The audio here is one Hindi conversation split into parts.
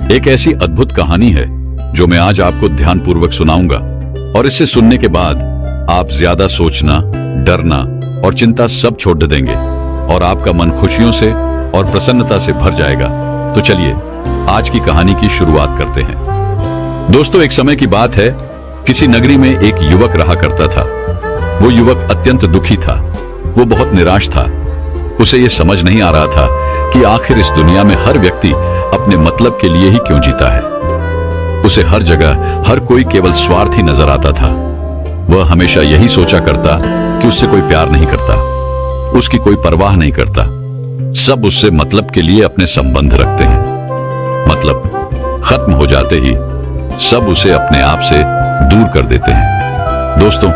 एक ऐसी अद्भुत कहानी है जो मैं आज आपको ध्यानपूर्वक सुनाऊंगा, और इसे सुनने के बाद आप ज्यादा सोचना, डरना और चिंता सब छोड़ देंगे और आपका मन खुशियों से और प्रसन्नता से भर जाएगा। तो चलिए आज की कहानी की शुरुआत करते हैं। दोस्तों, एक समय की बात है, किसी नगरी में एक युवक रहा करता था। वो युवक अत्यंत दुखी था। वो बहुत निराश था। उसे ये समझ नहीं आ रहा था कि आखिर इस दुनिया में हर व्यक्ति अपने मतलब के लिए ही क्यों जीता है। उसे हर जगह हर कोई केवल स्वार्थी नजर आता था। वह हमेशा यही सोचा करता कि उससे कोई प्यार नहीं करता, उसकी कोई परवाह नहीं करता। सब उससे मतलब के लिए अपने संबंध रखते हैं। मतलब खत्म हो जाते ही सब उसे अपने आप से दूर कर देते हैं। दोस्तों,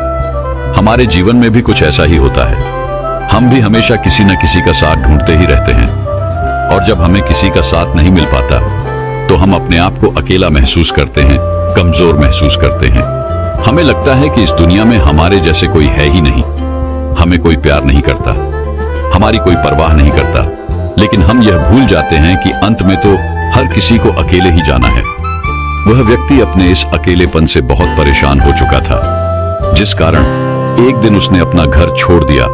हमारे जीवन में भी कुछ ऐसा ही होता है। हम भी हमेशा किसी न किसी का साथ ढूंढते ही रहते हैं, और जब हमें किसी का साथ नहीं मिल पाता तो हम अपने आप को अकेला महसूस करते हैं, कमजोर महसूस करते हैं। हमें लगता है कि इस दुनिया में हमारे जैसे कोई है ही नहीं। हमें कोई प्यार नहीं करता, हमारी कोई परवाह नहीं करता। लेकिन हम यह भूल जाते हैं कि अंत में तो हर किसी को अकेले ही जाना है। वह व्यक्ति अपने इस अकेलेपन से बहुत परेशान हो चुका था, जिस कारण एक दिन उसने अपना घर छोड़ दिया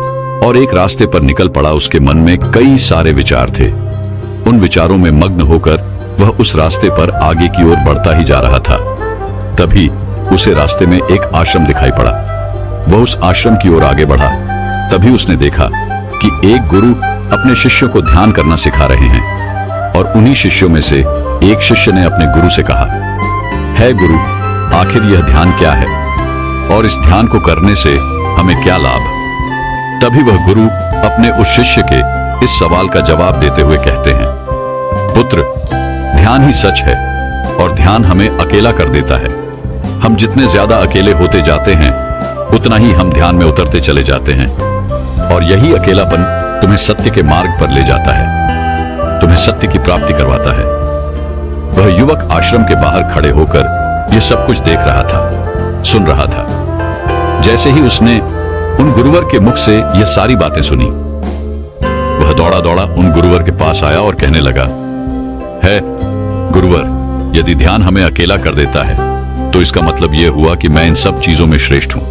और एक रास्ते पर निकल पड़ा। उसके मन में कई सारे विचार थे। उन विचारों में मग्न होकर वह उस रास्ते पर आगे की ओर बढ़ता ही जा रहा था। तभी उसे रास्ते में एक आश्रम दिखाई पड़ा। वह उस आश्रम की ओर आगे बढ़ा। तभी उसने देखा कि एक गुरु अपने शिष्यों को ध्यान करना सिखा रहे हैं, और उन्हीं शिष्यों में से एक शिष्य ने अपने गुरु से कहा, है गुरु, आखिर यह ध्यान क्या है और इस ध्यान को करने से हमें क्या लाभ? तभी वह गुरु अपने उस शिष्य के इस सवाल का जवाब देते हुए कहते हैं, पुत्र, ध्यान ही सच है और ध्यान हमें अकेला कर देता है। हम जितने ज्यादा अकेले होते जाते हैं उतना ही हम ध्यान में उतरते चले जाते हैं, और यही अकेलापन तुम्हें सत्य के मार्ग पर ले जाता है, तुम्हें सत्य की प्राप्ति करवाता है। वह युवक आश्रम के बाहर खड़े होकर यह सब कुछ देख रहा था, सुन रहा था। जैसे ही उसने उन गुरुवर के मुख से यह सारी बातें सुनी, वह दौड़ा दौड़ा उन गुरुवर के पास आया और कहने लगा, है गुरुवर, यदि ध्यान हमें अकेला कर देता है तो इसका मतलब यह हुआ कि मैं इन सब चीजों में श्रेष्ठ हूं।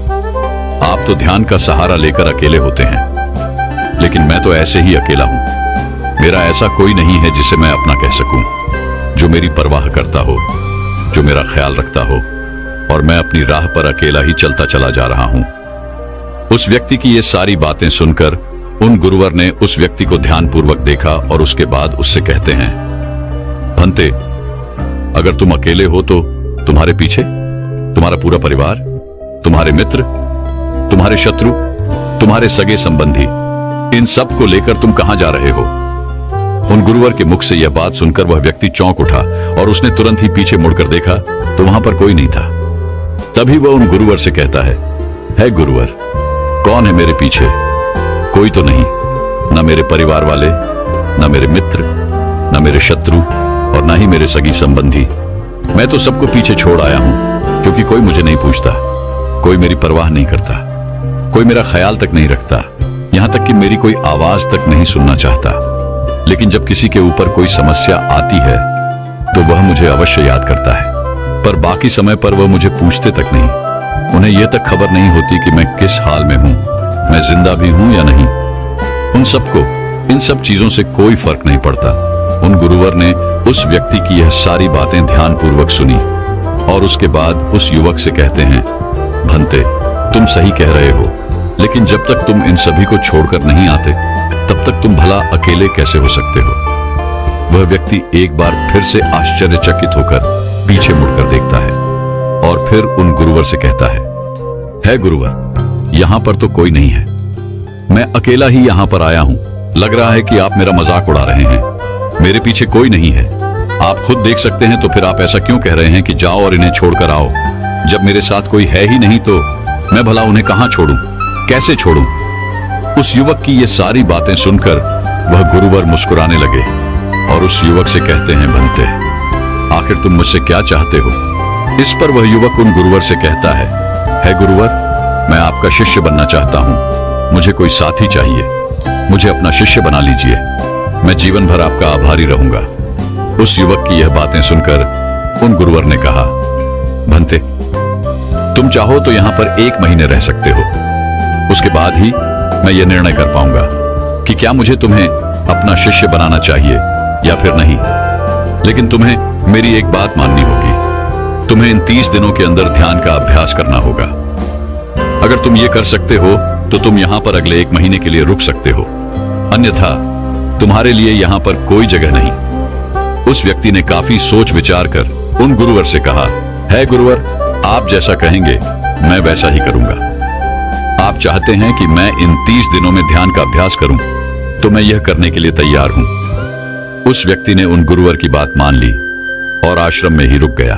आप तो ध्यान का सहारा लेकर अकेले होते हैं, लेकिन मैं तो ऐसे ही अकेला हूं। मेरा ऐसा कोई नहीं है जिसे मैं अपना कह सकूं, जो मेरी परवाह करता हो, जो मेरा ख्याल रखता हो, और मैं अपनी राह पर अकेला ही चलता चला जा रहा हूं। उस व्यक्ति की ये सारी बातें सुनकर उन गुरुवर ने उस व्यक्ति को ध्यानपूर्वक देखा और उसके बाद उससे कहते हैं, भंते, अगर तुम अकेले हो तो तुम्हारे पीछे तुम्हारा पूरा परिवार, तुम्हारे मित्र, तुम्हारे शत्रु, तुम्हारे सगे संबंधी, इन सब को लेकर तुम कहां जा रहे हो? उन गुरुवर के मुख से यह बात सुनकर वह व्यक्ति चौंक उठा और उसने तुरंत ही पीछे मुड़कर देखा तो वहां पर कोई नहीं था। तभी वह उन गुरुवर से कहता है गुरुवर, कौन है मेरे पीछे? कोई तो नहीं, न मेरे परिवार वाले, न मेरे मित्र, न मेरे शत्रु, और न ही मेरे सगी संबंधी। मैं तो सबको पीछे छोड़ आया हूं, क्योंकि कोई मुझे नहीं पूछता, कोई मेरी परवाह नहीं करता, कोई मेरा ख्याल तक नहीं रखता, यहां तक कि मेरी कोई आवाज तक नहीं सुनना चाहता। लेकिन जब किसी के ऊपर कोई समस्या आती है तो वह मुझे अवश्य याद करता है, पर बाकी समय पर वह मुझे पूछते तक नहीं। उन्हें यह तक खबर नहीं होती कि मैं किस हाल में हूं, मैं जिंदा भी हूं या नहीं। उन सबको इन सब चीजों से कोई फर्क नहीं पड़ता। उन गुरुवर ने उस व्यक्ति की यह सारी बातें ध्यानपूर्वक सुनी और उसके बाद उस युवक से कहते हैं, भंते, तुम सही कह रहे हो, लेकिन जब तक तुम इन सभी को छोड़कर नहीं आते तब तक तुम भला अकेले कैसे हो सकते हो? वह व्यक्ति एक बार फिर से आश्चर्यचकित होकर पीछे मुड़कर देखता है और फिर उन गुरुवर से कहता है गुरुवर, यहां पर तो कोई नहीं है, मैं अकेला ही यहां पर आया हूं। लग रहा है कि आप मेरा मजाक उड़ा रहे हैं। मेरे पीछे कोई नहीं है, आप खुद देख सकते हैं, तो फिर आप ऐसा क्यों कह रहे हैं कि जाओ और इन्हें छोड़कर आओ? जब मेरे साथ कोई है ही नहीं तो मैं भला उन्हें कहां छोड़ूं, कैसे छोड़ूं? उस युवक की ये सारी बातें सुनकर वह गुरुवर मुस्कुराने लगे और उस युवक से कहते हैं, भंते, आखिर तुम मुझसे क्या चाहते हो? इस पर वह युवक उन गुरुवर से कहता है गुरुवर, मैं आपका शिष्य बनना चाहता हूं, मुझे कोई साथी चाहिए, मुझे अपना शिष्य बना लीजिए, मैं जीवन भर आपका आभारी रहूंगा। उस युवक की यह बातें सुनकर उन गुरुवर ने कहा, भंते, तुम चाहो तो यहां पर 1 महीने रह सकते हो। उसके बाद ही मैं यह निर्णय कर पाऊंगा कि क्या मुझे तुम्हें अपना शिष्य बनाना चाहिए या फिर नहीं। लेकिन तुम्हें मेरी एक बात माननी होगी। तुम्हें इन 30 दिनों के अंदर ध्यान का अभ्यास करना होगा। अगर तुम ये कर सकते हो तो तुम यहां पर अगले 1 महीने के लिए रुक सकते हो, अन्यथा तुम्हारे लिए यहां पर कोई जगह नहीं। उस व्यक्ति ने काफी सोच विचार कर उन गुरुवर से कहा, है गुरुवर, आप जैसा कहेंगे मैं वैसा ही करूंगा। आप चाहते हैं कि मैं इन 30 दिनों में ध्यान का अभ्यास करूं, तो मैं यह करने के लिए तैयार हूं। उस व्यक्ति ने उन गुरुवर की बात मान ली और आश्रम में ही रुक गया।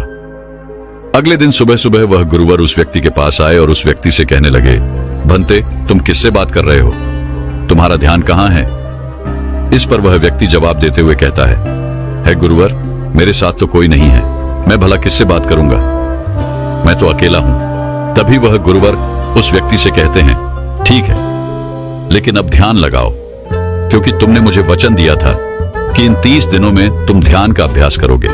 अगले दिन सुबह सुबह वह गुरुवर उस व्यक्ति के पास आए और उस व्यक्ति से कहने लगे, भंते, तुम किससे बात कर रहे हो? तुम्हारा ध्यान कहां है? इस पर वह व्यक्ति जवाब देते हुए कहता है गुरुवर, मेरे साथ तो कोई नहीं है, मैं भला किससे बात करूंगा, मैं तो अकेला हूं। तभी वह गुरुवर उस व्यक्ति से कहते हैं, ठीक है, लेकिन अब ध्यान लगाओ, क्योंकि तुमने मुझे वचन दिया था कि इन 30 दिनों में तुम ध्यान का अभ्यास करोगे।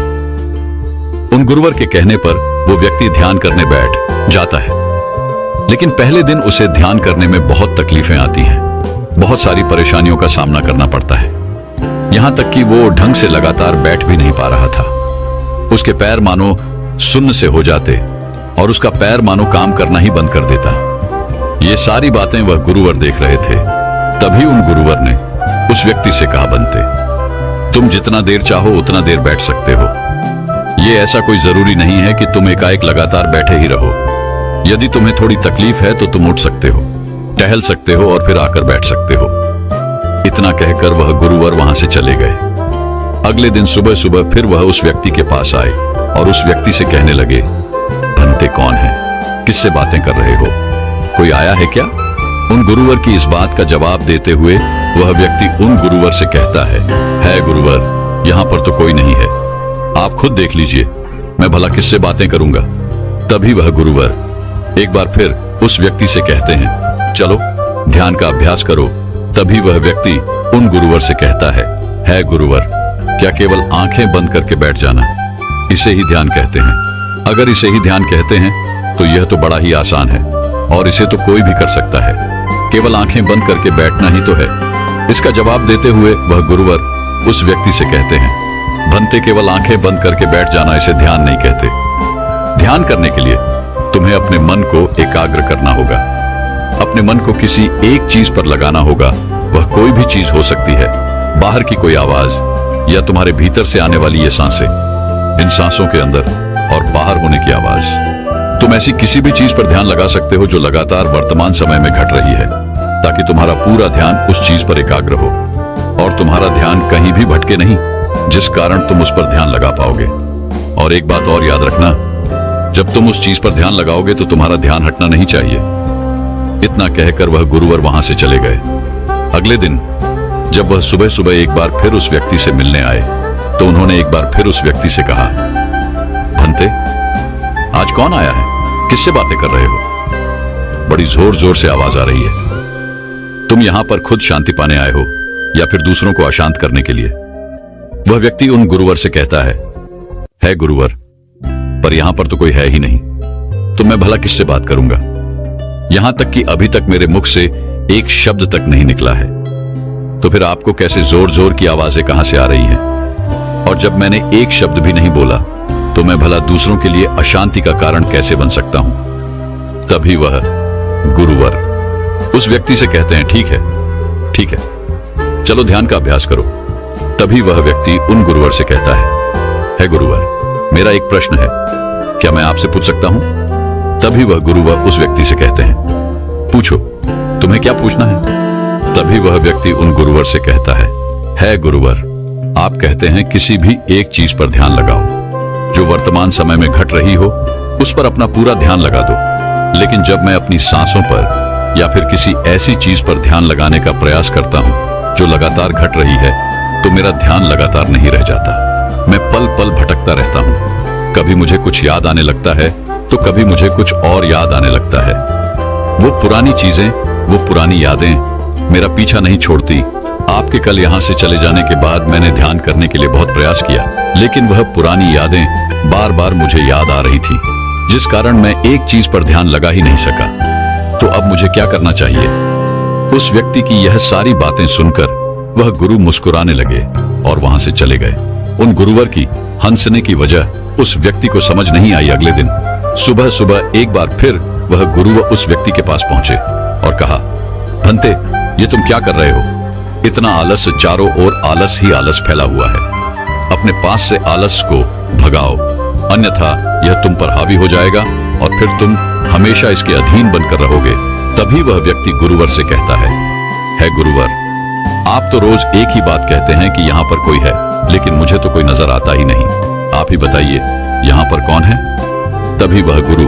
उन गुरुवर के कहने पर वो व्यक्ति ध्यान करने बैठ जाता है, लेकिन पहले दिन उसे ध्यान करने में बहुत तकलीफें आती हैं, बहुत सारी परेशानियों का सामना करना पड़ता है। यहां तक कि वो ढंग से लगातार बैठ भी नहीं पा रहा था। उसके पैर मानो सुन्न से हो जाते और उसका पैर मानो काम करना ही बंद कर देता। ये सारी बातें वह गुरुवर देख रहे थे। तभी उन गुरुवर ने उस व्यक्ति से कहा, बनते, तुम जितना देर चाहो उतना देर बैठ सकते हो। ये ऐसा कोई जरूरी नहीं है कि तुम एकाएक लगातार बैठे ही रहो। यदि तुम्हें थोड़ी तकलीफ है तो तुम उठ सकते हो, टहल सकते हो और फिर आकर बैठ सकते हो। इतना कहकर वह गुरुवर वहां से चले गए। अगले दिन सुबह सुबह फिर वह उस व्यक्ति के पास आए और उस व्यक्ति से कहने लगे, भंते कौन है? किससे बातें कर रहे हो? कोई आया है क्या? उन गुरुवर की इस बात का जवाब देते हुए वह व्यक्ति उन गुरुवर से कहता है गुरुवर, यहां पर तो कोई नहीं है, आप खुद देख लीजिए, मैं भला किससे बातें करूंगा। तभी वह गुरुवर एक बार फिर उस व्यक्ति से कहते हैं, चलो ध्यान का अभ्यास करो। तभी वह व्यक्ति उन गुरुवर से कहता है गुरुवर, क्या केवल आंखें बंद करके बैठ जाना, इसे ही ध्यान कहते हैं? अगर इसे ही ध्यान कहते हैं तो यह तो बड़ा ही आसान है और इसे तो कोई भी कर सकता है, केवल आंखें बंद करके बैठना ही तो है। इसका जवाब देते हुए वह गुरुवर उस व्यक्ति से कहते हैं, भंते, केवल आंखें बंद करके बैठ जाना इसे ध्यान नहीं कहते। ध्यान करने के लिए तुम्हें अपने मन को एकाग्र करना होगा, अपने मन को किसी एक चीज पर लगाना होगा। वह कोई भी चीज हो सकती है, बाहर की कोई आवाज या तुम्हारे भीतर से आने वाली ये सांसें, इन सांसों के अंदर और बाहर होने की आवाज। तुम ऐसी किसी भी चीज पर ध्यान लगा सकते हो जो लगातार वर्तमान समय में घट रही है, ताकि तुम्हारा पूरा ध्यान उस चीज पर एकाग्र हो और तुम्हारा ध्यान कहीं भी भटके नहीं, जिस कारण तुम उस पर ध्यान लगा पाओगे। और एक बात और याद रखना, जब तुम उस चीज पर ध्यान लगाओगे तो तुम्हारा ध्यान हटना नहीं चाहिए। इतना कहकर वह गुरुवर वहां से चले गए। अगले दिन जब वह सुबह सुबह एक बार फिर उस व्यक्ति से मिलने आए तो उन्होंने एक बार फिर उस व्यक्ति से कहा, भंते, आज कौन आया है? किससे बातें कर रहे हो? बड़ी जोर जोर से आवाज आ रही है। तुम यहां पर खुद शांति पाने आए हो या फिर दूसरों को अशांत करने के लिए? वह व्यक्ति उन गुरुवर से कहता है गुरुवर, पर यहां पर तो कोई है ही नहीं, तो मैं भला किससे बात करूंगा? यहां तक कि अभी तक मेरे मुख से एक शब्द तक नहीं निकला है, तो फिर आपको कैसे जोर जोर की आवाजें कहां से आ रही हैं? और जब मैंने एक शब्द भी नहीं बोला तो मैं भला दूसरों के लिए अशांति का कारण कैसे बन सकता हूं? तभी वह गुरुवर उस व्यक्ति से कहते हैं, ठीक है, चलो ध्यान का अभ्यास करो। तभी वह व्यक्ति उन गुरुवर से कहता है गुरुवर, मेरा एक प्रश्न है, क्या मैं आपसे पूछ सकता हूं? तभी वह गुरुवर उस व्यक्ति से कहते हैं, पूछो, तुम्हें क्या पूछना है? तभी वह व्यक्ति उन गुरुवर से कहता है गुरुवर, आप कहते हैं किसी भी एक चीज पर ध्यान लगाओ, जो वर्तमान समय में घट रही हो उस पर अपना पूरा ध्यान लगा दो। लेकिन जब मैं अपनी सांसों पर या फिर किसी ऐसी चीज पर ध्यान लगाने का प्रयास करता हूं जो लगातार घट रही है, तो मेरा ध्यान लगातार नहीं रह जाता। मैं पल पल भटकता रहता हूं। कभी मुझे कुछ याद आने लगता है तो कभी मुझे कुछ और याद आने लगता है। वो पुरानी चीजें, वो पुरानी यादें मेरा पीछा नहीं छोड़ती, आपके कल यहाँ से चले जाने के बाद मैंने ध्यान करने के लिए बहुत प्रयास किया, लेकिन वह पुरानी यादें बार बार मुझे याद आ रही थी, जिस कारण मैं एक चीज पर ध्यान लगा ही नहीं सका। तो अब मुझे क्या करना चाहिए? उस व्यक्ति की यह सारी बातें सुनकर वह गुरु मुस्कुराने लगे और वहां से चले गए। उन गुरुवर की हंसने की वजह उस व्यक्ति को समझ नहीं आई। अगले दिन सुबह सुबह एक बार फिर वह गुरु उस व्यक्ति के पास पहुंचे और कहा, भंते, ये तुम क्या कर रहे हो? इतना आलस, चारों ओर आलस ही आलस फैला हुआ है। अपने पास से आलस को भगाओ, अन्यथा यह तुम पर हावी हो जाएगा और फिर तुम हमेशा इसके अधीन बनकर रहोगे। तभी वह व्यक्ति गुरुवर से कहता है गुरुवर, आप तो रोज एक ही बात कहते हैं कि यहाँ पर कोई है, लेकिन मुझे तो कोई नजर आता ही नहीं। आप ही बताइए, यहाँ पर कौन है? तभी वह गुरु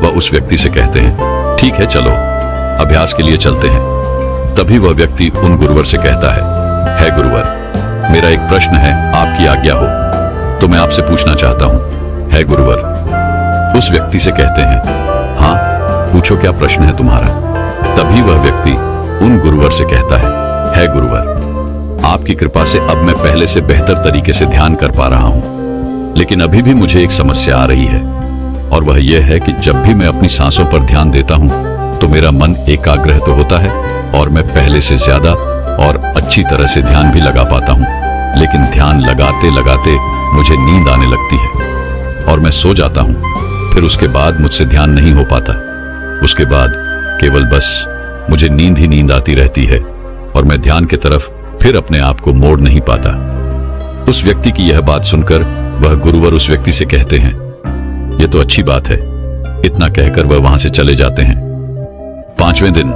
वह उस व्यक्ति से कहते हैं, ठीक है, चलो अभ्यास के लिए चलते हैं। तभी वह व्यक्ति उन गुरुवर से कहता है गुरुवर, मेरा एक प्रश्न है, आपकी आज्ञा हो तो मैं आपसे पूछना चाहता हूँ। है गुरुवर। उस व्यक्ति से कहते हैं, हाँ पूछो, क्या प्रश्न है तुम्हारा? तभी वह व्यक्ति उन गुरुवर से कहता है गुरुवर, आपकी कृपा से अब मैं पहले से बेहतर तरीके से ध्यान कर पा रहा हूँ, लेकिन अभी भी मुझे एक समस्या आ रही है, और वह यह है कि जब भी मैं अपनी सांसों पर ध्यान देता हूँ तो मेरा मन एकाग्र तो होता है और मैं पहले से ज्यादा और अच्छी तरह से ध्यान भी लगा पाता हूँ, लेकिन ध्यान लगाते लगाते मुझे नींद आने लगती है और मैं सो जाता हूँ। फिर उसके बाद मुझसे ध्यान नहीं हो पाता। उसके बाद केवल बस मुझे नींद ही नींद आती रहती है और मैं ध्यान की तरफ फिर अपने आप को मोड़ नहीं पाता। उस व्यक्ति की यह बात सुनकर वह गुरुवर उस व्यक्ति से कहते हैं, यह तो अच्छी बात है। इतना कहकर वह वहां से चले जाते हैं। 5वें दिन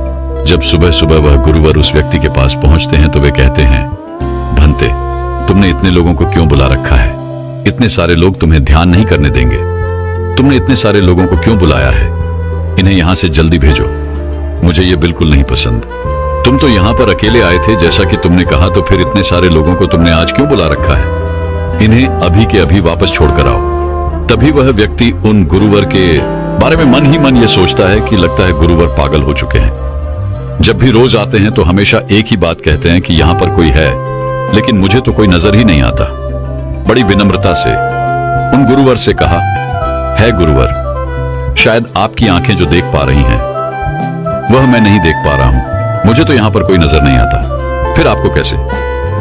जब सुबह सुबह वह गुरुवर उस व्यक्ति के पास पहुंचते हैं तो वे कहते हैं, भंते, तुमने इतने लोगों को क्यों बुला रखा है? इतने सारे लोग तुम्हें ध्यान नहीं करने देंगे। तुमने इतने सारे लोगों को क्यों बुलाया है? इन्हें यहां से जल्दी भेजो। मुझे ये बिल्कुल नहीं पसंद। तुम तो यहाँ पर अकेले आए थे जैसा कि तुमने कहा, तो फिर इतने सारे लोगों को तुमने आज क्यों बुला रखा है? इन्हें अभी के अभी वापस छोड़कर आओ। तभी वह व्यक्ति उन गुरुवर के बारे में मन ही मन ये सोचता है कि लगता है गुरुवर पागल हो चुके हैं। जब भी रोज आते हैं तो हमेशा एक ही बात कहते हैं कि यहाँ पर कोई है, लेकिन मुझे तो कोई नजर ही नहीं आता। बड़ी विनम्रता से उन गुरुवर से कहा, है गुरुवर, शायद आपकी आंखें जो देख पा रही हैं वह मैं नहीं देख पा रहा हूं। मुझे तो यहां पर कोई नजर नहीं आता। फिर आपको कैसे?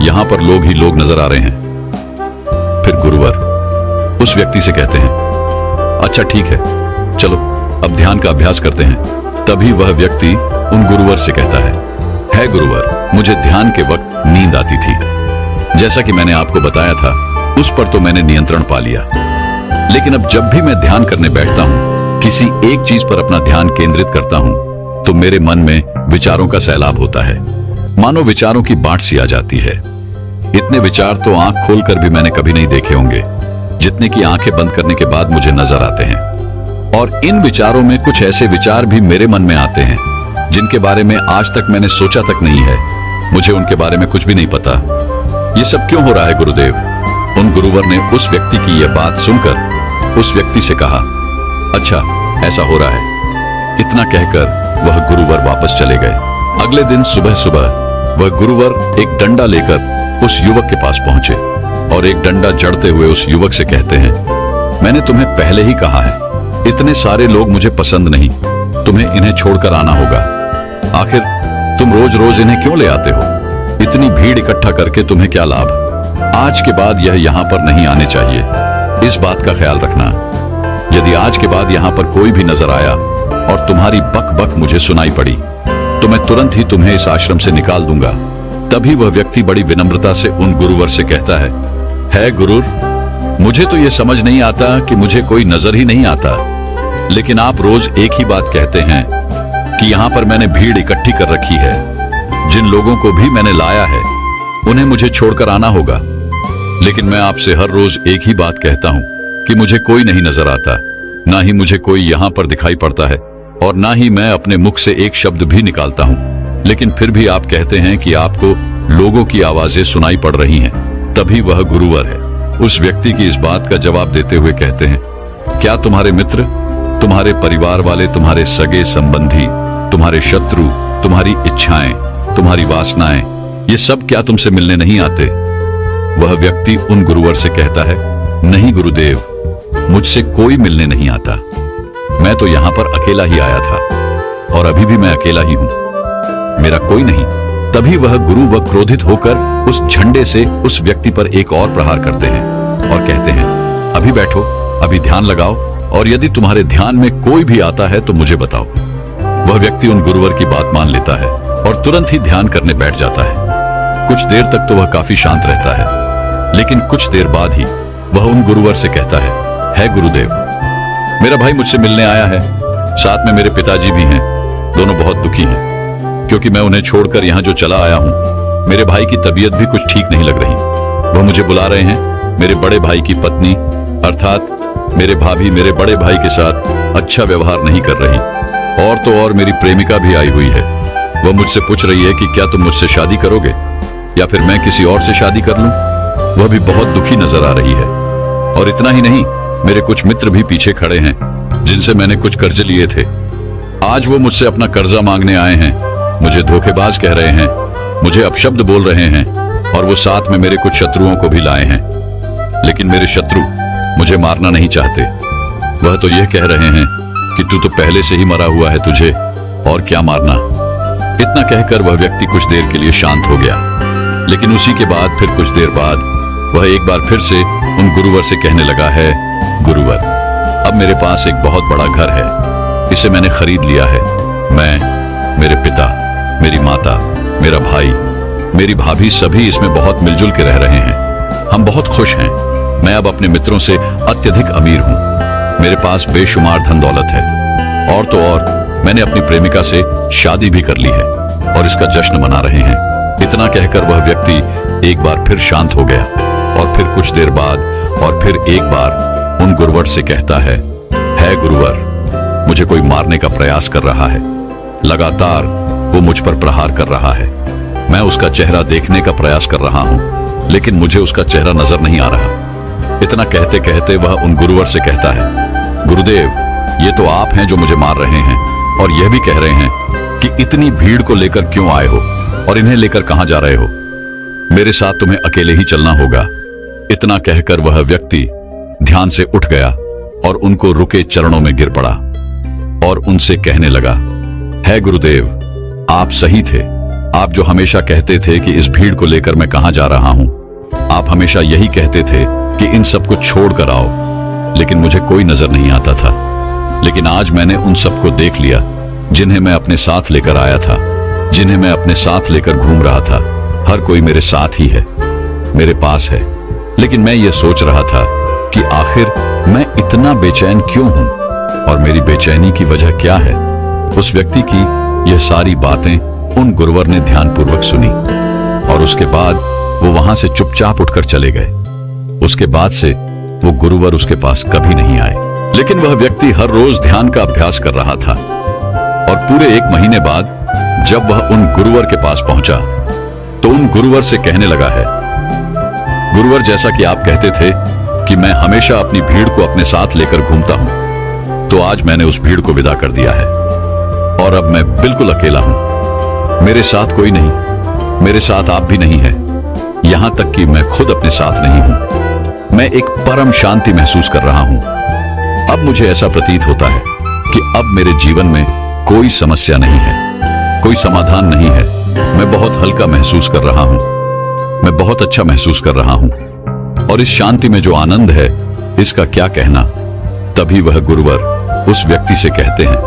यहां पर लोग ही लोग नजर आ रहे हैं। फिर गुरुवर उस व्यक्ति से कहते हैं, अच्छा ठीक है, चलो अब ध्यान का अभ्यास करते हैं। तभी वह व्यक्ति उन गुरुवर से कहता है गुरुवर, मुझे ध्यान के वक्त नींद आती थी। जैसा कि मैंने आपको बताया था, उस पर तो मैंने नियंत्रण पा लिया, लेकिन अब जब भी मैं ध्यान करने बैठता हूं, किसी एक चीज पर अपना ध्यान केंद्रित करता हूं, तो मेरे मन में विचारों का सैलाब होता है। मानो विचारों की बाढ़ सी आ जाती है। इतने विचार तो आंख खोलकर भी मैंने कभी नहीं देखे होंगे, जितने की आंखें बंद करने के बाद मुझे नजर आते हैं। और इन विचारों में कुछ ऐसे विचार भी मेरे मन में आते हैं जिनके बारे में आज तक मैंने सोचा तक नहीं है। मुझे उनके बारे में कुछ भी नहीं पता। ये सब क्यों हो रहा है गुरुदेव? उन गुरुवर ने उस व्यक्ति की यह बात सुनकर उस व्यक्ति से कहा, अच्छा ऐसा हो रहा है। इतना कहकर वह गुरुवर वापस चले गए। अगले दिन सुबह सुबह वह गुरुवर एक डंडा लेकर उस युवक के पास पहुंचे और एक डंडा जड़ते हुए उस युवक से कहते हैं, मैंने तुम्हें पहले ही कहा है, इतने सारे लोग मुझे पसंद नहीं, तुम्हें इन्हें छोड़कर आना होगा। आखिर तुम रोज रोज इन्हें क्यों ले आते हो? इतनी भीड़ इकट्ठा करके तुम्हें क्या लाभ? आज के बाद यह यहाँ पर नहीं आने चाहिए। इस बात का ख्याल रखना। यदि आज के बाद यहाँ पर कोई भी नजर आया और तुम्हारी बक बक मुझे सुनाई पड़ी, तो मैं तुरंत ही तुम्हें इस आश्रम से निकाल दूंगा। तभी वह व्यक्ति बड़ी विनम्रता से उन गुरुवर से कहता है गुरुर, मुझे तो यह समझ नहीं आता कि मुझे कोई नजर ही नहीं आता, लेकिन आप रोज एक ही बात कहते हैं कि यहाँ पर मैंने भीड़ इकट्ठी कर रखी है। जिन लोगों को भी मैंने लाया है उन्हें मुझे छोड़कर आना होगा, लेकिन मैं आपसे हर रोज एक ही बात कहता हूँ कि मुझे कोई नहीं नजर आता, ना ही मुझे कोई यहाँ पर दिखाई पड़ता है और ना ही मैं अपने मुख से एक शब्द भी निकालता हूँ, लेकिन फिर भी आप कहते हैं कि आपको लोगों की आवाजें सुनाई पड़ रही हैं। तभी वह गुरुवर है उस व्यक्ति की इस बात का जवाब देते हुए कहते हैं, क्या तुम्हारे मित्र, तुम्हारे परिवार वाले, तुम्हारे सगे संबंधी, तुम्हारे शत्रु, तुम्हारी इच्छाएं, तुम्हारी वासनाएं ये सब क्या तुमसे मिलने नहीं आते? वह व्यक्ति उन गुरुवर से कहता है, नहीं गुरुदेव, मुझसे कोई मिलने नहीं आता। मैं तो यहां पर अकेला ही आया था और अभी भी मैं अकेला ही हूं, मेरा कोई नहीं। तभी वह गुरु व क्रोधित होकर उस झंडे से उस व्यक्ति पर एक और प्रहार करते हैं और कहते हैं, अभी बैठो, अभी ध्यान लगाओ, और यदि तुम्हारे ध्यान में कोई भी आता है तो मुझे बताओ। वह व्यक्ति उन गुरुवर की बात मान लेता है और तुरंत ही ध्यान करने बैठ जाता है। कुछ देर तक तो वह काफी शांत रहता है, लेकिन कुछ देर बाद ही वह उन गुरुवर से कहता है गुरुदेव, मेरा भाई मुझसे मिलने आया है, साथ में मेरे पिताजी भी हैं। दोनों बहुत दुखी हैं क्योंकि मैं उन्हें छोड़कर यहाँ जो चला आया हूँ। मेरे भाई की तबीयत भी कुछ ठीक नहीं लग रही। वह मुझे बुला रहे हैं। मेरे बड़े भाई की पत्नी अर्थात मेरे भाभी मेरे बड़े भाई के साथ अच्छा व्यवहार नहीं कर रही, और तो और मेरी प्रेमिका भी आई हुई है। वह मुझसे पूछ रही है कि क्या तुम मुझसे शादी करोगे या फिर मैं किसी और से शादी कर लूं। वह भी बहुत दुखी नजर आ रही है। और इतना ही नहीं, मेरे कुछ मित्र भी पीछे खड़े हैं जिनसे मैंने कुछ कर्जे लिए थे। आज वो मुझसे अपना कर्जा मांगने आए हैं। मुझे धोखेबाज कह रहे हैं, मुझे अपशब्द बोल रहे हैं, और वो साथ में मेरे कुछ शत्रुओं को भी लाए हैं। लेकिन मेरे शत्रु मुझे मारना नहीं चाहते। वह तो यह कह रहे हैं कि तू तो पहले से ही मरा हुआ है, तुझे और क्या मारना। इतना कहकर वह व्यक्ति कुछ देर के लिए शांत हो गया, लेकिन उसी के बाद फिर कुछ देर बाद वह एक बार फिर से उन गुरुवर से कहने लगा है, गुरुवर, अब मेरे पास एक बहुत बड़ा घर है, इसे मैंने खरीद लिया है। मैं, मेरे पिता, मेरी माता, मेरा भाई, मेरी भाभी सभी इसमें बहुत मिलजुल के रह रहे हैं। हम बहुत खुश हैं। मैं अब अपने मित्रों से अत्यधिक अमीर हूं। मेरे पास बेशुमार धन दौलत है, और तो और मैंने अपनी प्रेमिका से शादी भी कर ली है और इसका जश्न मना रहे हैं। इतना कहकर वह व्यक्ति एक बार फिर शांत हो गया और फिर कुछ देर बाद और फिर एक बार उन गुरुवर से कहता है गुरुवर, मुझे कोई मारने का प्रयास कर रहा है। लगातार वो मुझ पर प्रहार कर रहा है। मैं उसका चेहरा देखने का प्रयास कर रहा हूं, लेकिन मुझे उसका चेहरा नजर नहीं आ रहा। इतना कहते कहते वह उन गुरुवर से कहता है, गुरुदेव, ये तो आप हैं जो मुझे मार रहे हैं, और यह भी कह रहे हैं कि इतनी भीड़ को लेकर क्यों आए हो और इन्हें लेकर कहां जा रहे हो। मेरे साथ तुम्हें अकेले ही चलना होगा। इतना कहकर वह व्यक्ति ध्यान से उठ गया और उनको रुके चरणों में गिर पड़ा और उनसे कहने लगा, है गुरुदेव, आप सही थे। आप जो हमेशा कहते थे कि इस भीड़ को लेकर मैं कहां जा रहा हूं। आप हमेशा यही कहते थे कि इन सबको छोड़कर आओ, लेकिन मुझे कोई नजर नहीं आता था। लेकिन आज मैंने उन सबको देख लिया जिन्हें मैं अपने साथ लेकर आया था, जिन्हें मैं अपने साथ लेकर घूम रहा था। हर कोई मेरे साथ ही है, मेरे पास है। लेकिन मैं ये सोच रहा था कि आखिर मैं इतना बेचैन क्यों हूं और मेरी बेचैनी की वजह क्या है। उस व्यक्ति की यह सारी बातें उन गुरुवर ने ध्यानपूर्वक सुनी और उसके बाद वो वहां से चुपचाप उठकर चले गए। उसके बाद से वो गुरुवर उसके पास कभी नहीं आए। लेकिन वह व्यक्ति हर रोज ध्यान का अभ्यास कर रहा था और पूरे 1 महीने बाद जब वह उन गुरुवर के पास पहुंचा तो उन गुरुवर से कहने लगा है, गुरुवर, जैसा कि आप कहते थे कि मैं हमेशा अपनी भीड़ को अपने साथ लेकर घूमता हूं, तो आज मैंने उस भीड़ को विदा कर दिया है और अब मैं बिल्कुल अकेला हूं। मेरे साथ कोई नहीं, मेरे साथ आप भी नहीं है, यहां तक कि मैं खुद अपने साथ नहीं हूं। मैं एक परम शांति महसूस कर रहा हूं। अब मुझे ऐसा प्रतीत होता है कि अब मेरे जीवन में कोई समस्या नहीं है, कोई समाधान नहीं है। मैं बहुत हल्का महसूस कर रहा हूं, मैं बहुत अच्छा महसूस कर रहा हूं, और इस शांति में जो आनंद है इसका क्या कहना। तभी वह गुरुवर उस व्यक्ति से कहते हैं,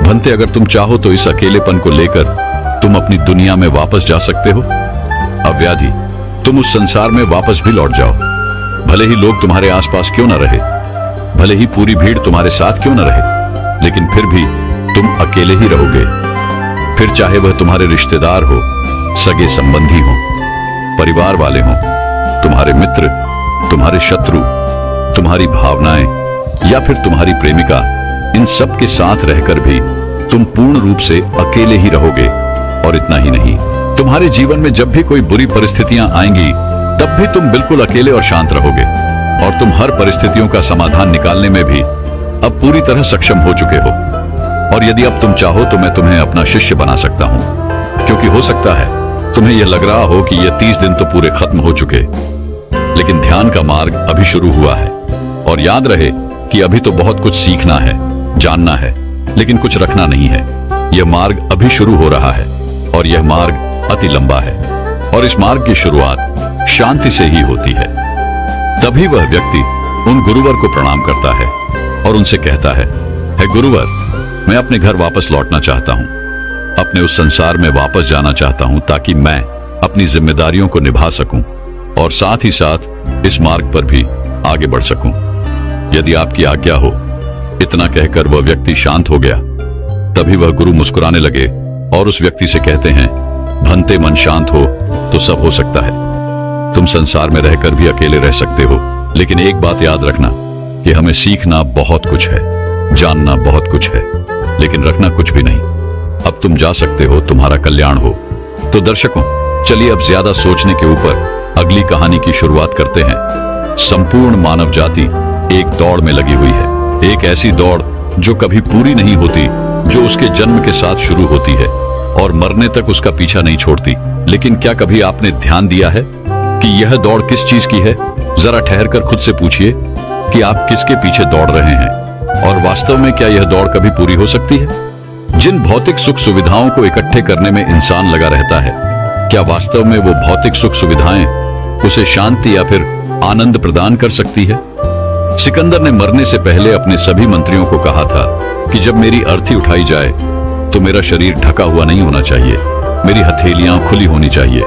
भंते, अगर तुम चाहो तो इस अकेलेपन को लेकर तुम अपनी दुनिया में वापस जा सकते हो। अव्याधि, तुम उस संसार में वापस भी लौट जाओ। भले ही लोग तुम्हारे आसपास क्यों न रहे, भले ही पूरी भीड़ तुम्हारे साथ क्यों न रहे, लेकिन फिर भी तुम अकेले ही रहोगे। फिर चाहे वह तुम्हारे रिश्तेदार हो, सगे संबंधी हो, परिवार वाले हो, तुम्हारे मित्र, तुम्हारे शत्रु, तुम्हारी भावनाएं या फिर तुम्हारी प्रेमिका, इन सब के साथ रहकर भी तुम पूर्ण रूप से अकेले ही रहोगे। और इतना ही नहीं, तुम्हारे जीवन में जब भी कोई बुरी परिस्थितियां आएंगी तब भी तुम बिल्कुल अकेले और शांत रहोगे, और तुम हर परिस्थितियों का समाधान निकालने में भी अब पूरी तरह सक्षम हो चुके हो। और यदि अब तुम चाहो तो मैं तुम्हें अपना शिष्य बना सकता हूं, क्योंकि हो सकता है तुम्हें यह लग रहा हो कि यह 30 दिन तो पूरे खत्म हो चुके, लेकिन ध्यान का मार्ग अभी शुरू हुआ है। और याद रहे कि अभी तो बहुत कुछ सीखना है, जानना है, लेकिन कुछ रखना नहीं है। यह मार्ग अभी शुरू हो रहा है और यह मार्ग अति लंबा है, और इस मार्ग की शुरुआत शांति से ही होती है। तभी वह व्यक्ति उन गुरुवर को प्रणाम करता है और उनसे कहता है, हे गुरुवर, मैं अपने घर वापस लौटना चाहता हूं, अपने उस संसार में वापस जाना चाहता हूं, ताकि मैं अपनी जिम्मेदारियों को निभा सकूं और साथ ही साथ इस मार्ग पर भी आगे बढ़ सकूं। यदि आपकी आज्ञा हो। इतना कहकर वह व्यक्ति शांत हो गया। तभी वह गुरु मुस्कुराने लगे और उस व्यक्ति से कहते हैं, भंते मन शांत हो तो सब हो सकता है। तुम संसार में रहकर भी अकेले रह सकते हो, लेकिन एक बात याद रखना कि हमें सीखना बहुत कुछ है, जानना बहुत कुछ है, लेकिन रखना कुछ भी नहीं। अब तुम जा सकते हो, तुम्हारा कल्याण हो। तो दर्शकों, चलिए अब ज्यादा सोचने के ऊपर अगली कहानी की शुरुआत करते हैं। संपूर्ण मानव जाति एक दौड़ में लगी हुई है, एक ऐसी दौड़ जो कभी पूरी नहीं होती, जो उसके जन्म के साथ शुरू होती है और मरने तक उसका पीछा नहीं छोड़ती। लेकिन क्या कभी आपने ध्यान दिया है कि यह दौड़ किस चीज की है? जरा ठहरकर खुद से पूछिए कि आप किसके पीछे दौड़ रहे हैं, और वास्तव में क्या यह दौड़ कभी पूरी हो सकती है? जिन भौतिक सुख सुविधाओं को इकट्ठे करने में इंसान लगा रहता है, क्या वास्तव में वो भौतिक सुख सुविधाएं उसे शांति या फिर आनंद प्रदान कर सकती है? सिकंदर ने मरने से पहले अपने सभी मंत्रियों को कहा था कि जब मेरी अर्थी उठाई जाए तो मेरा शरीर ढका हुआ नहीं होना चाहिए, मेरी हथेलियां खुली होनी चाहिए,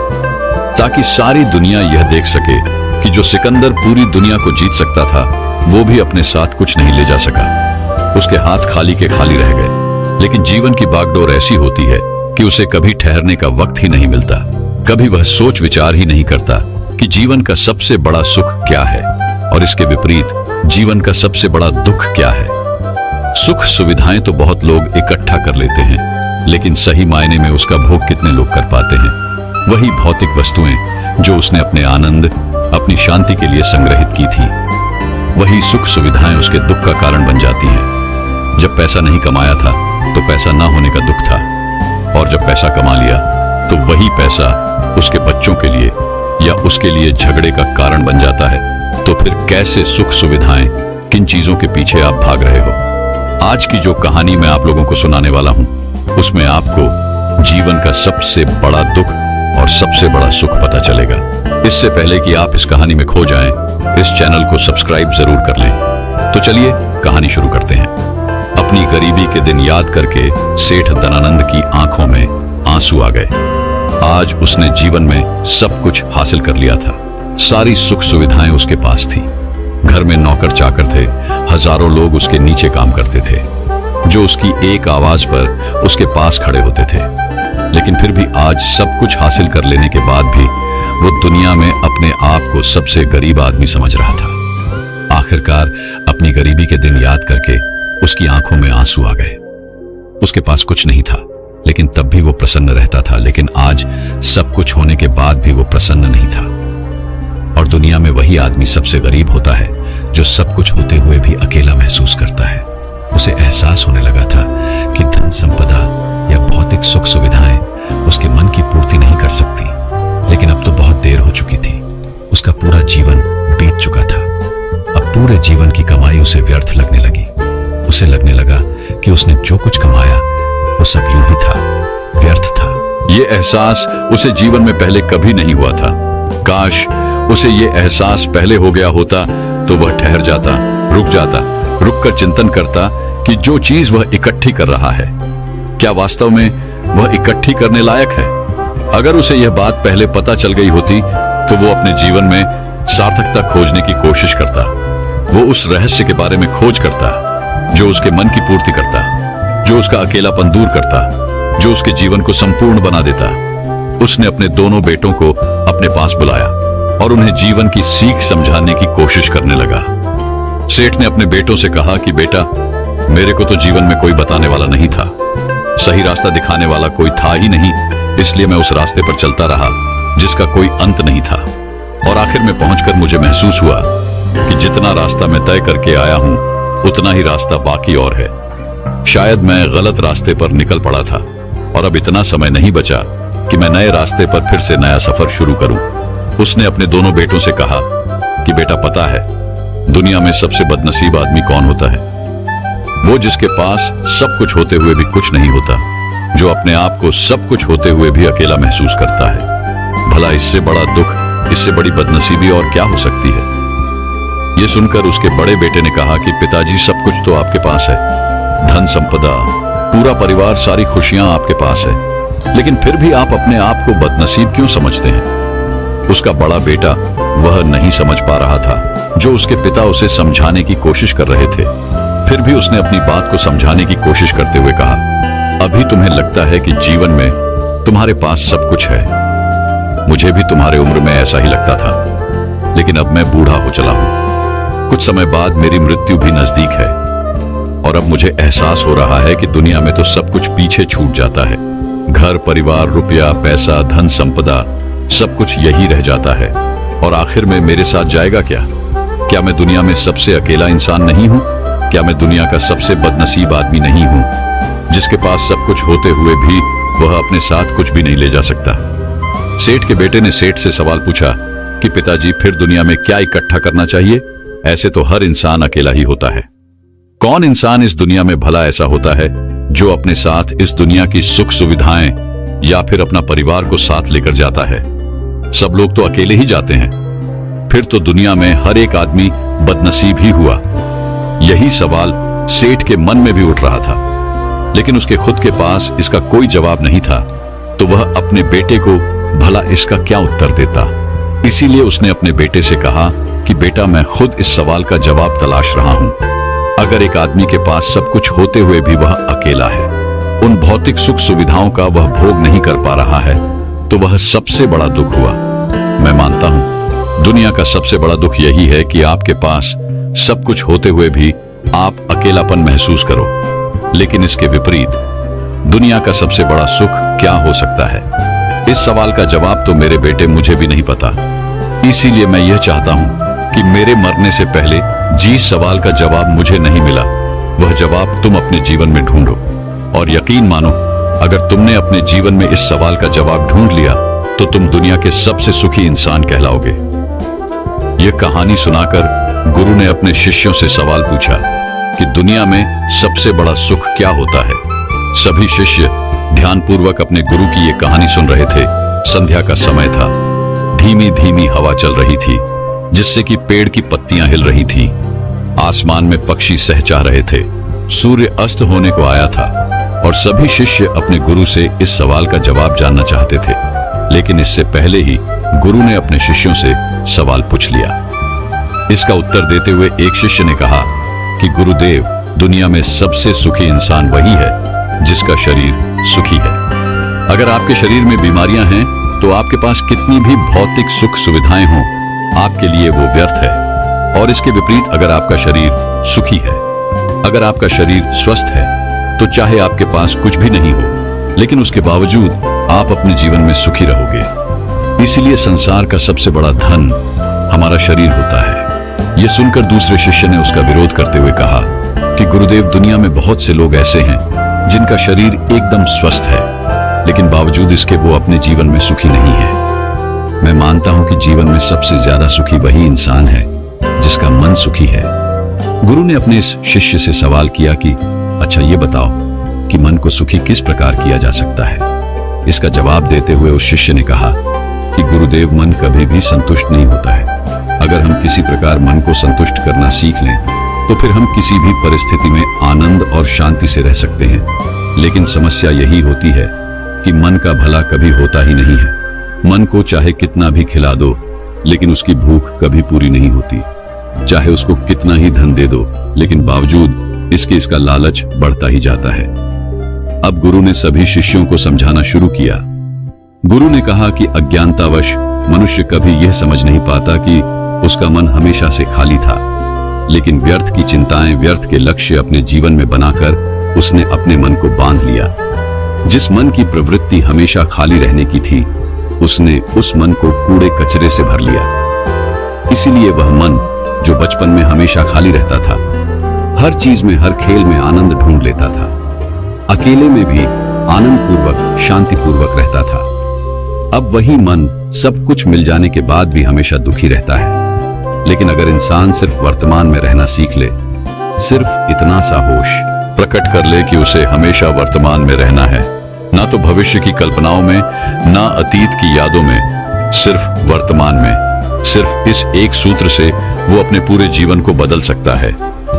ताकि सारी दुनिया यह देख सके कि जो सिकंदर पूरी दुनिया को जीत सकता था, वो भी अपने साथ कुछ नहीं ले जा सका। उसके हाथ खाली के खाली रह गए। लेकिन जीवन की बागडोर ऐसी होती है कि उसे कभी ठहरने का वक्त ही नहीं मिलता। कभी वह सोच विचार ही नहीं करता कि जीवन का सबसे बड़ा सुख क्या है, और इसके विपरीत जीवन का सबसे बड़ा दुख क्या है। सुख सुविधाएं तो बहुत लोग इकट्ठा कर लेते हैं, लेकिन सही मायने में उसका भोग कितने लोग कर पाते हैं? वही भौतिक वस्तुएं जो उसने अपने आनंद, अपनी शांति के लिए संग्रहित की थी, वही सुख सुविधाएं उसके दुख का कारण बन जाती हैं। जब पैसा नहीं कमाया था तो पैसा ना होने का दुख था, और जब पैसा कमा लिया तो वही पैसा उसके बच्चों के लिए या उसके लिए झगड़े का कारण बन जाता है। तो फिर कैसे सुख सुविधाएं, किन चीजों के पीछे आप भाग रहे हो? आज की जो कहानी मैं आप लोगों को सुनाने वाला हूं, उसमें आपको जीवन का सबसे बड़ा दुख और सबसे बड़ा सुख पता चलेगा। इससे पहले कि आप इस कहानी में खो जाएं, इस चैनल को सब्सक्राइब जरूर कर लें। तो चलिए कहानी शुरू करते हैं। अपनी गरीबी के दिन याद करके सेठ धनानंद की आंखों में आंसू आ गए। आज उसने जीवन में सब कुछ हासिल कर लिया था। सारी सुख सुविधाएं उसके पास थी। घर में नौकर चाकर थे, हजारों लोग उसके नीचे काम करते थे, जो उसकी एक आवाज पर उसके पास खड़े होते थे। लेकिन फिर भी आज सब कुछ हासिल कर लेने के बाद भी वो दुनिया में अपने आप को सबसे गरीब आदमी समझ रहा था। आखिरकार अपनी गरीबी के दिन याद करके उसकी आंखों में आंसू आ गए। उसके पास कुछ नहीं था, लेकिन तब भी वो प्रसन्न रहता था। लेकिन आज सब कुछ होने के बाद भी वो प्रसन्न नहीं था। और दुनिया में वही आदमी सबसे गरीब होता है जो सब कुछ होते हुए भी अकेला महसूस करता है। उसे एहसास होने लगा था कि धन संपदा या भौतिक सुख सुविधाएं उसके मन की पूर्ति नहीं कर सकती। लेकिन अब तो बहुत देर हो चुकी थी। उसका पूरा जीवन बीत चुका था। अब पूरे जीवन की कमाई उसे व्यर्थ लगने लगी। उसे लगने लगा कि उसने जो कुछ कमाया वो सब यूं ही था, व्यर्थ था। ये एहसास उसे जीवन में पहले कभी नहीं हुआ था। काश उसे ये एहसास पहले हो गया होता तो वह ठहर जाता, रुक जाता, रुककर चिंतन करता कि जो चीज वह इकट्ठी कर रहा है, क्या वास्तव में वह इकट्ठी करने लायक है? अगर उसे यह बात पहले पता चल गई होती तो वो अपने जीवन में सार्थकता खोजने की कोशिश करता। वो उस रहस्य के बारे में खोज करता जो उसके मन की पूर्ति करता, जो उसका अकेलापन दूर करता, जो उसके जीवन को संपूर्ण बना देता। उसने अपने दोनों बेटों को अपने पास बुलाया और उन्हें जीवन की सीख समझाने की कोशिश करने लगा। सेठ ने अपने बेटों से कहा कि बेटा, मेरे को तो जीवन में कोई बताने वाला नहीं था, सही रास्ता दिखाने वाला कोई था ही नहीं, इसलिए मैं उस रास्ते पर चलता रहा जिसका कोई अंत नहीं था। और आखिर में पहुंचकर मुझे महसूस हुआ कि जितना रास्ता मैं तय करके आया हूं उतना ही रास्ता बाकी और है। शायद मैं गलत रास्ते पर निकल पड़ा था और अब इतना समय नहीं बचा कि मैं नए रास्ते पर फिर से नया सफर शुरू करूं। उसने अपने दोनों बेटों से कहा कि बेटा, पता है दुनिया में सबसे बदनसीब आदमी कौन होता है? वो जिसके पास सब कुछ होते हुए भी कुछ नहीं होता, जो अपने आप को सब कुछ होते हुए भी अकेला महसूस करता है। भला इससे बड़ा दुख, इससे बड़ी बदनसीबी और क्या हो सकती है? ये सुनकर उसके बड़े बेटे ने कहा कि पिताजी, सब कुछ तो आपके पास है, धन संपदा, पूरा परिवार, सारी खुशियां आपके पास है, लेकिन फिर भी आप अपने आप को बदनसीब क्यों समझते हैं? उसका बड़ा बेटा वह नहीं समझ पा रहा था जो उसके पिता उसे समझाने की कोशिश कर रहे थे। फिर भी उसने अपनी बात को समझाने की कोशिश करते हुए कहा, अभी तुम्हें लगता है कि जीवन में तुम्हारे पास सब कुछ है। मुझे भी तुम्हारे उम्र में ऐसा ही लगता था, लेकिन अब मैं बूढ़ा हो चला हूं। कुछ समय बाद मेरी मृत्यु भी नजदीक है और अब मुझे एहसास हो रहा है कि दुनिया में तो सब कुछ पीछे छूट जाता है। घर, परिवार, रुपया, पैसा, धन संपदा, सब कुछ यही रह जाता है और आखिर में मेरे साथ जाएगा क्या? क्या मैं दुनिया में सबसे अकेला इंसान नहीं हूं? क्या मैं दुनिया का सबसे बदनसीब आदमी नहीं हूं, जिसके पास सब कुछ होते हुए भी वह अपने साथ कुछ भी नहीं ले जा सकता? सेठ के बेटे ने सेठ से सवाल पूछा कि पिताजी, फिर दुनिया में क्या इकट्ठा करना चाहिए? ऐसे तो हर इंसान अकेला ही होता है। कौन इंसान इस दुनिया में भला ऐसा होता है जो अपने साथ इस दुनिया की सुख सुविधाएं या फिर अपना परिवार को साथ लेकर जाता है? सब लोग तो अकेले ही जाते हैं। फिर तो दुनिया में हर एक आदमी बदनसीब ही हुआ। यही सवाल सेठ के मन में भी उठ रहा था, लेकिन उसके खुद के पास इसका कोई जवाब नहीं था, तो वह अपने बेटे को भला इसका क्या उत्तर देता। इसीलिए उसने अपने बेटे से कहा कि बेटा, मैं खुद इस सवाल का जवाब तलाश रहा हूं। अगर एक आदमी के पास सब कुछ होते हुए भी वह अकेला है, उन भौतिक सुख सुविधाओं का वह भोग नहीं कर पा रहा है, तो वह सबसे बड़ा दुख हुआ। मैं मानता हूं दुनिया का सबसे बड़ा दुख यही है कि आपके पास सब कुछ होते हुए भी आप अकेलापन महसूस करो। लेकिन इसके विपरीत दुनिया का सबसे बड़ा सुख क्या हो सकता है? इस सवाल का जवाब तो मेरे बेटे मुझे भी नहीं पता। इसीलिए मैं यह चाहता हूं कि मेरे मरने से पहले जिस सवाल का जवाब मुझे नहीं मिला, वह जवाब तुम अपने जीवन में ढूंढो। और यकीन मानो, अगर तुमने अपने जीवन में इस सवाल का जवाब ढूंढ लिया तो तुम दुनिया के सबसे सुखी इंसान कहलाओगे। यह कहानी सुनाकर गुरु ने अपने शिष्यों से सवाल पूछा कि दुनिया में सबसे बड़ा सुख क्या होता है? सभी शिष्य ध्यानपूर्वक अपने गुरु की यह कहानी सुन रहे थे। संध्या का समय था। धीमी धीमी हवा चल रही थी, जिससे कि पेड़ की पत्तियां हिल रही थी। आसमान में पक्षी सहचा रहे थे। सूर्य अस्त होने को आया था और सभी शिष्य अपने गुरु से इस सवाल का जवाब जानना चाहते थे। लेकिन इससे पहले ही गुरु ने अपने शिष्यों से सवाल पूछ लिया। इसका उत्तर देते हुए एक शिष्य ने कहा कि गुरुदेव, दुनिया में सबसे सुखी इंसान वही है जिसका शरीर सुखी है। अगर आपके शरीर में बीमारियां हैं तो आपके पास कितनी भी भौतिक सुख सुविधाएं हों, आपके लिए वो व्यर्थ है। और इसके विपरीत अगर आपका शरीर सुखी है, अगर आपका शरीर स्वस्थ है, तो चाहे आपके पास कुछ भी नहीं हो, लेकिन उसके बावजूद आप अपने जीवन में सुखी रहोगे। इसीलिए संसार का सबसे बड़ा धन हमारा शरीर होता है। यह सुनकर दूसरे शिष्य ने उसका विरोध करते हुए कहा कि गुरुदेव, दुनिया में बहुत से लोग ऐसे हैं जिनका शरीर एकदम स्वस्थ है, लेकिन बावजूद इसके वो अपने जीवन में सुखी नहीं है। मैं मानता हूं कि जीवन में सबसे ज्यादा सुखी वही इंसान है जिसका मन सुखी है। गुरु ने अपने इस शिष्य से सवाल किया कि अच्छा, ये बताओ कि मन को सुखी किस प्रकार किया जा सकता है? इसका जवाब देते हुए उस शिष्य ने कहा कि गुरुदेव, मन कभी भी संतुष्ट नहीं होता है। अगर हम किसी प्रकार मन को संतुष्ट करना सीख लें तो फिर हम किसी भी परिस्थिति में आनंद और शांति से रह सकते हैं। लेकिन समस्या यही होती है कि मन का भला कभी होता ही नहीं है। मन को चाहे कितना भी खिला दो, लेकिन उसकी भूख कभी पूरी नहीं होती। चाहे उसको कितना ही धन दे दो, लेकिन बावजूद इसका लालच बढ़ता ही जाता है। अब गुरु ने सभी शिष्यों को समझाना शुरू किया। गुरु ने कहा कि अज्ञानतावश मनुष्य कभी यह समझ नहीं पाता कि उसका मन हमेशा से खाली था, लेकिन व्यर्थ की चिंताएं, व्यर्थ के लक्ष्य अपने जीवन में बनाकर उसने अपने मन को बांध लिया। जिस मन की प्रवृत्ति हमेशा खाली रहने की थी, उसने उस मन को कूड़े कचरे से भर लिया। इसीलिए वह मन जो बचपन में हमेशा खाली रहता था, हर चीज में, हर खेल में आनंद ढूंढ लेता था, अकेले में भी आनंद पूर्वक, शांति पूर्वक रहता था, अब वही मन सब कुछ मिल जाने के बाद भी हमेशा दुखी रहता है। लेकिन अगर इंसान सिर्फ वर्तमान में रहना सीख ले, सिर्फ इतना सा होश प्रकट कर ले कि उसे हमेशा वर्तमान में रहना है, ना तो भविष्य की कल्पनाओं में, ना अतीत की यादों में, सिर्फ वर्तमान में, सिर्फ इस एक सूत्र से वो अपने पूरे जीवन को बदल सकता है।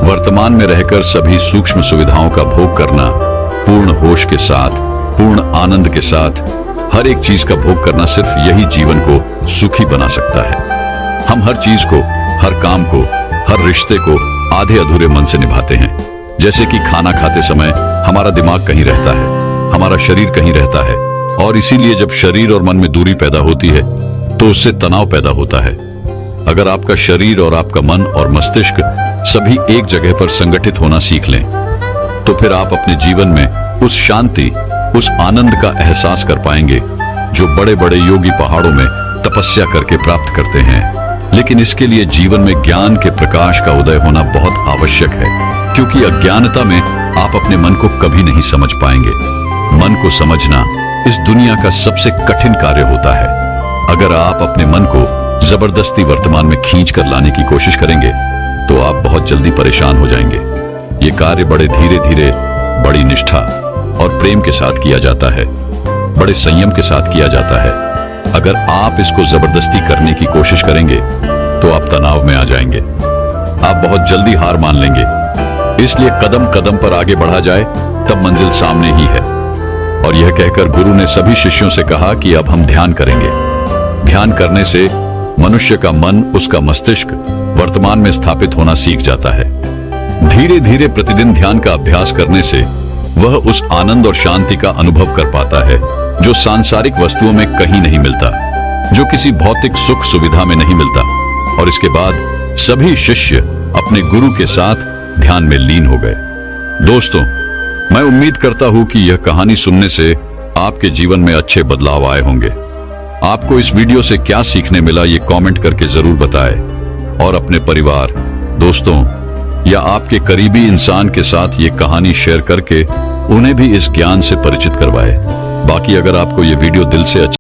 वर्तमान में रहकर सभी सूक्ष्म सुविधाओं का भोग करना, पूर्ण होश के साथ, पूर्ण आनंद के साथ हर एक चीज का भोग करना, सिर्फ यही जीवन को सुखी बना सकता है। हम हर चीज को, हर काम को, हर रिश्ते को आधे अधूरे मन से निभाते हैं। जैसे कि खाना खाते समय हमारा दिमाग कहीं रहता है, हमारा शरीर कहीं रहता है, और इसीलिए जब शरीर और मन में दूरी पैदा होती है तो उससे तनाव पैदा होता है। अगर आपका शरीर और आपका मन और मस्तिष्क सभी एक जगह पर संगठित होना सीख लें, तो फिर आप अपने जीवन में उस शांति, उस आनंद का एहसास कर पाएंगे जो बड़े बड़े योगी पहाड़ों में तपस्या करके प्राप्त करते हैं। लेकिन इसके लिए जीवन में ज्ञान के प्रकाश का उदय होना बहुत आवश्यक है, क्योंकि अज्ञानता में आप अपने मन को कभी नहीं समझ पाएंगे। मन को समझना इस दुनिया का सबसे कठिन कार्य होता है। अगर आप अपने मन को जबरदस्ती वर्तमान में खींच कर लाने की कोशिश करेंगे तो आप बहुत जल्दी परेशान हो जाएंगे। ये कार्य बड़े धीरे धीरे, बड़ी निष्ठा और प्रेम के साथ किया जाता है, बड़े संयम के साथ किया जाता है। अगर आप इसको जबरदस्ती करने की कोशिश करेंगे तो आप तनाव में आ जाएंगे, आप बहुत जल्दी हार मान लेंगे। इसलिए कदम कदम पर आगे बढ़ा जाए तब मंजिल सामने ही है। और यह कहकर गुरु ने सभी शिष्यों से कहा कि अब हम ध्यान करेंगे। ध्यान करने से मनुष्य का मन, उसका मस्तिष्क वर्तमान में स्थापित होना सीख जाता है। धीरे धीरे प्रतिदिन ध्यान का अभ्यास करने से वह उस आनंद और शांति का अनुभव कर पाता है जो सांसारिक वस्तुओं में कहीं नहीं मिलता, जो किसी भौतिक सुख सुविधा में नहीं मिलता। और इसके बाद सभी शिष्य अपने गुरु के साथ ध्यान में लीन हो गए। दोस्तों, मैं उम्मीद करता हूं कि यह कहानी सुनने से आपके जीवन में अच्छे बदलाव आए होंगे। आपको इस वीडियो से क्या सीखने मिला ये कमेंट करके जरूर बताएं, और अपने परिवार, दोस्तों या आपके करीबी इंसान के साथ ये कहानी शेयर करके उन्हें भी इस ज्ञान से परिचित करवाएं। बाकी अगर आपको ये वीडियो दिल से